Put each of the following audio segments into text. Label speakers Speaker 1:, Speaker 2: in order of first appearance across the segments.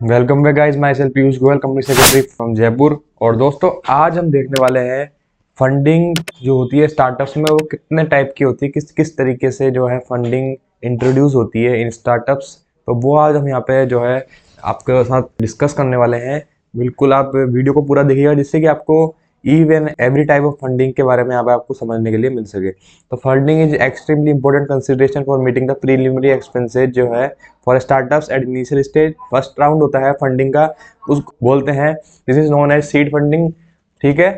Speaker 1: Welcome back guys, my self Piyush Goyal, company secretary from Jaipur. और दोस्तों, आज हम देखने वाले हैं फंडिंग जो होती है स्टार्टअप्स में, वो कितने टाइप की होती है, किस किस तरीके से जो है फंडिंग इंट्रोड्यूस होती है इन स्टार्टअप्स। तो वो आज हम यहाँ पे जो है आपके साथ डिस्कस करने वाले हैं। बिल्कुल आप वीडियो को पूरा देखिएगा, जिससे कि आपको even every type of funding के बारे में यहाँ पे आपको समझने के लिए मिल सके। तो funding is extremely important consideration for meeting the preliminary expenses जो है for startups at initial stage. First round होता है फंडिंग का, उस बोलते हैं, this is known as seed funding. ठीक है,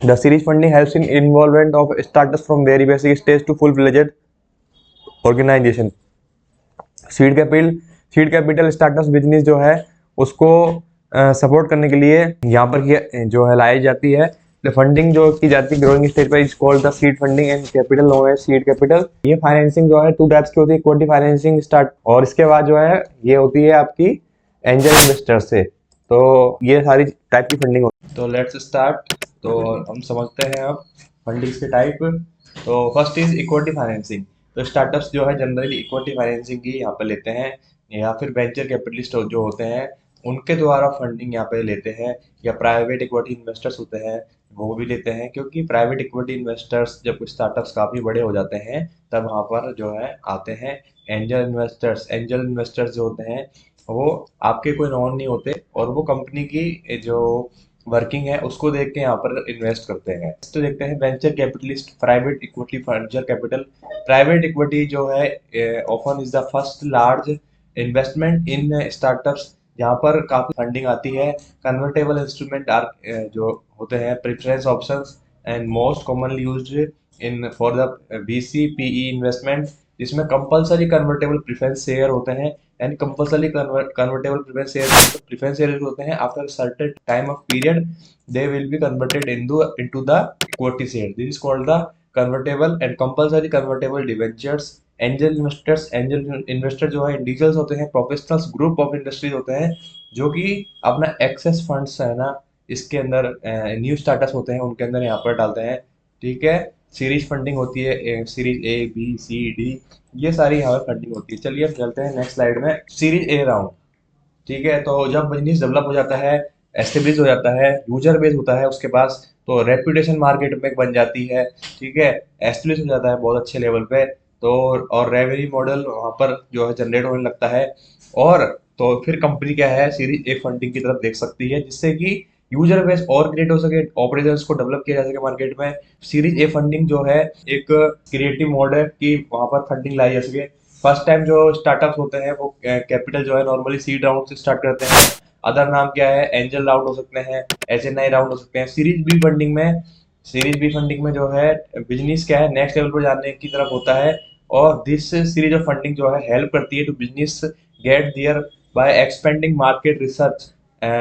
Speaker 1: the series funding helps in involvement of startups from very basic stage to full fledged organisation. Seed capital seed capital startups business जो है उसको सपोर्ट करने के लिए यहाँ पर जो है लाई जाती है। फंडिंग जो की जाती है ग्रोइंग स्टेज पर is called the seed funding and capital known as seed capital. ये फाइनेंसिंग जो है टू टाइप्स की होती है, इक्विटी फाइनेंसिंग स्टार्ट, और इसके बाद जो है ये होती है आपकी एंजल इन्वेस्टर से। तो ये सारी टाइप की फंडिंग होती है। तो लेट्स स्टार्ट। तो हम समझते हैं अब फंडिंग के टाइप। तो फर्स्ट इज इक्विटी फाइनेंसिंग। तो स्टार्टअप्स जो है जनरली इक्विटी फाइनेंसिंग की यहाँ पे लेते हैं, या फिर वेंचर कैपिटलिस्ट जो होते हैं उनके द्वारा फंडिंग यहाँ पे लेते हैं, या प्राइवेट इक्विटी इन्वेस्टर्स होते हैं वो भी लेते हैं। क्योंकि प्राइवेट इक्विटी इन्वेस्टर्स जब स्टार्टअप्स काफ़ी बड़े हो जाते हैं तब वहाँ पर जो है आते हैं एंजल इन्वेस्टर्स। एंजल इन्वेस्टर्स जो होते हैं वो आपके कोई नॉन नहीं होते, और वो कंपनी की जो वर्किंग है उसको देख के यहाँ पर इन्वेस्ट करते हैं। तो देखते हैं venture capitalist, private equity venture capital. Private equity जो है often is the first large investment in startups, जहाँ पर काफी फंडिंग आती है। कन्वर्टेबल इंस्ट्रूमेंट आर जो होते हैं preference options and most commonly used in for the VC PE investment, जिसमें कंपलसरी कन्वर्टेबल प्रेफरेंस शेयर होते हैं। And compulsory convertible preference share होते हैं after certain time of period they will be converted into the equity share. This is called the convertible and compulsory convertible debentures. Angel investor जो है individuals होते हैं, professionals, group of industries होते हैं जो कि अपना एक्सेस फंड्स है ना इसके अंदर न्यू स्टार्टअप्स होते हैं उनके अंदर यहाँ पर डालते हैं। ठीक है, सीरीज फंडिंग होती है, series A B C D, ये सारी यहाँ पर फंडिंग होती है। चलिए अब चलते हैं नेक्स्ट स्लाइड में, सीरीज ए राउंड। ठीक है, तो जब बिजनेस डेवलप हो जाता है, एस्टेब्लिश हो जाता है, यूजर बेस होता है उसके पास, तो रेपुटेशन मार्केट में बन जाती है। ठीक है, एस्टेब्लिश हो जाता है बहुत अच्छे लेवल पे, तो और रेवेन्यू मॉडल वहाँ पर जो है जनरेट होने लगता है। और तो फिर कंपनी क्या है सीरीज ए फंडिंग की तरफ देख सकती है, जिससे कि यूजर बेस और क्रिएट हो सके, ऑपरेशंस को डेवलप किया जा सके मार्केट में। सीरीज ए फंडिंग जो है एक क्रिएटिव मोड है कि वहाँ पर फंडिंग लाई जा सके। फर्स्ट टाइम जो स्टार्टअप्स होते हैं वो कैपिटल जो है नॉर्मली सीड राउंड से स्टार्ट करते हैं। अदर नाम क्या है, एंजल राउंड हो सकते हैं, एचएनआई राउंड हो सकते हैं। सीरीज बी फंडिंग में जो है बिजनेस क्या है नेक्स्ट लेवल पर जाने की तरफ होता है, और दिस सीरीज ऑफ फंडिंग जो है हेल्प करती है to business get their by expending market research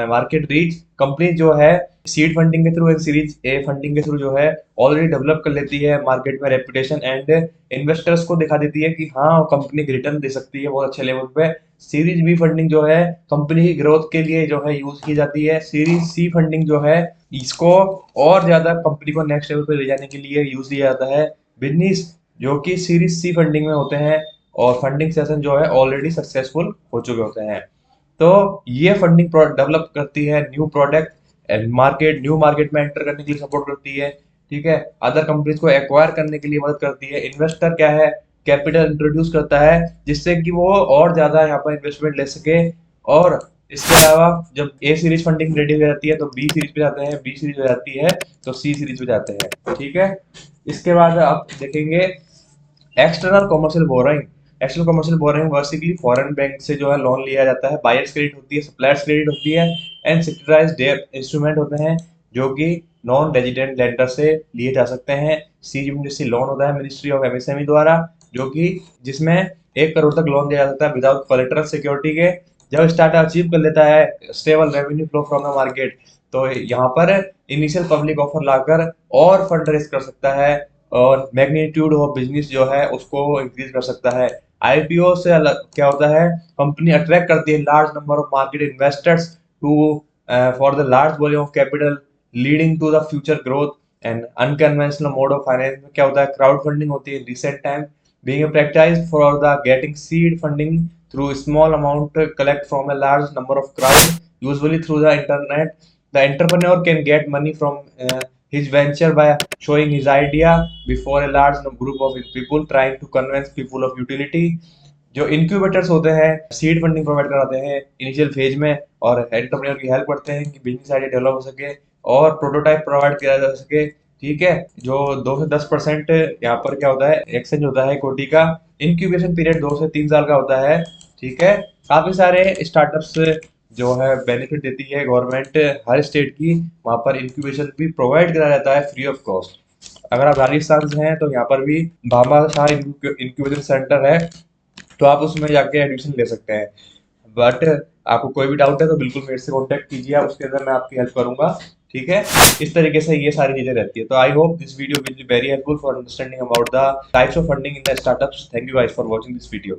Speaker 1: market reach. Company जो है सीड फंडिंग के through and series A funding के थ्रू जो है ऑलरेडी डेवलप कर लेती है मार्केट में रेपुटेशन, एंड इन्वेस्टर्स को दिखा देती है कि हाँ कंपनी रिटर्न दे सकती है बहुत अच्छे लेवल पे। सीरीज बी फंडिंग जो है कंपनी की ग्रोथ के लिए जो है यूज की जाती है। सीरीज सी फंडिंग जो है इसको और ज्यादा कंपनी को नेक्स्ट लेवल पे ले जाने के लिए यूज किया जाता है। बिजनेस जो कि सीरीज सी फंडिंग में होते हैं और फंडिंग सेशन जो है ऑलरेडी सक्सेसफुल हो चुके होते हैं, तो ये फंडिंग डेवलप करती है new product and new market में एंटर करने के लिए सपोर्ट करती है। ठीक है, अदर कंपनीज को एक्वायर करने के लिए मदद करती है। इन्वेस्टर क्या है, कैपिटल इंट्रोड्यूस करता है जिससे कि वो और ज्यादा यहाँ पर इन्वेस्टमेंट ले सके। और इसके अलावा जब ए सीरीज फंडिंग रेडी हो जाती है तो बी सीरीज पे जाते हैं, बी सीरीज हो जाती है तो सी सीरीज पे जाते हैं। ठीक है, इसके बाद आप देखेंगे external commercial borrowing. External commercial borrowing basically foreign bank से जो है लोन लिया जाता है। बायर्स क्रेडिट होती है, सप्लायर्स क्रेडिट होती है, एंड सेक्युरिटाइज्ड डेट इंस्ट्रूमेंट होते हैं जो कि नॉन रेजिडेंट लेंडर से लिए जा सकते हैं। सीजीएमडीसी लोन होता है मिनिस्ट्री ऑफ एमएसएमई द्वारा, जो कि जिसमें 1 करोड़ तक लोन दिया जा सकता है विदाउट कोलेटरल सिक्योरिटी के। जब स्टार्टअप अचीव कर लेता है stable revenue flow from the market, तो यहाँ पर इनिशियल पब्लिक ऑफर लाकर और फंड रेज कर सकता है, और मैग्नीट्यूड ऑफ बिजनेस जो है उसको इंक्रीज कर सकता है। आईपीओ से अलग क्या होता है, कंपनी अट्रैक्ट करती है large number of market investors to for the large volume of capital leading to the future growth. And unconventional mode of finance में क्या होता है, क्राउड फंडिंग होती है recent time being practised for the getting seed funding through small amount collect from a large number of crowd, usually through the internet. The entrepreneur can get money from his venture by showing his idea before a large group of people, trying to convince people of utility. जो incubators होते हैं seed funding provide कराते हैं initial phase में और entrepreneur की help करते हैं कि बिजनेस आइडिया डेवलप हो सके और प्रोटोटाइप प्रोवाइड किया जा सके। ठीक है, जो 2 से 10% यहाँ पर क्या होता है एक्सचेंज होता है इक्विटी का। इंक्यूबेशन पीरियड 2 से 3 साल का होता है। ठीक है, काफी सारे स्टार्टअप्स जो है बेनिफिट देती है गवर्नमेंट हर स्टेट की, वहां पर इंक्यूबेशन भी प्रोवाइड करा जाता है फ्री ऑफ कॉस्ट। अगर आप राजस्थान से हैं तो यहाँ पर भी भामाशाह इंक्यूबेशन सेंटर है, तो आप उसमें जाके एडमिशन ले सकते हैं। बट आपको कोई भी डाउट है तो बिल्कुल मेरे से कॉन्टेक्ट कीजिए, आप उसके अंदर मैं आपकी हेल्प करूंगा। ठीक है, इस तरीके से ये सारी चीजें रहती है। तो I hope this video will be very helpful for understanding about the types of funding in the startups. Thank you guys for watching this video.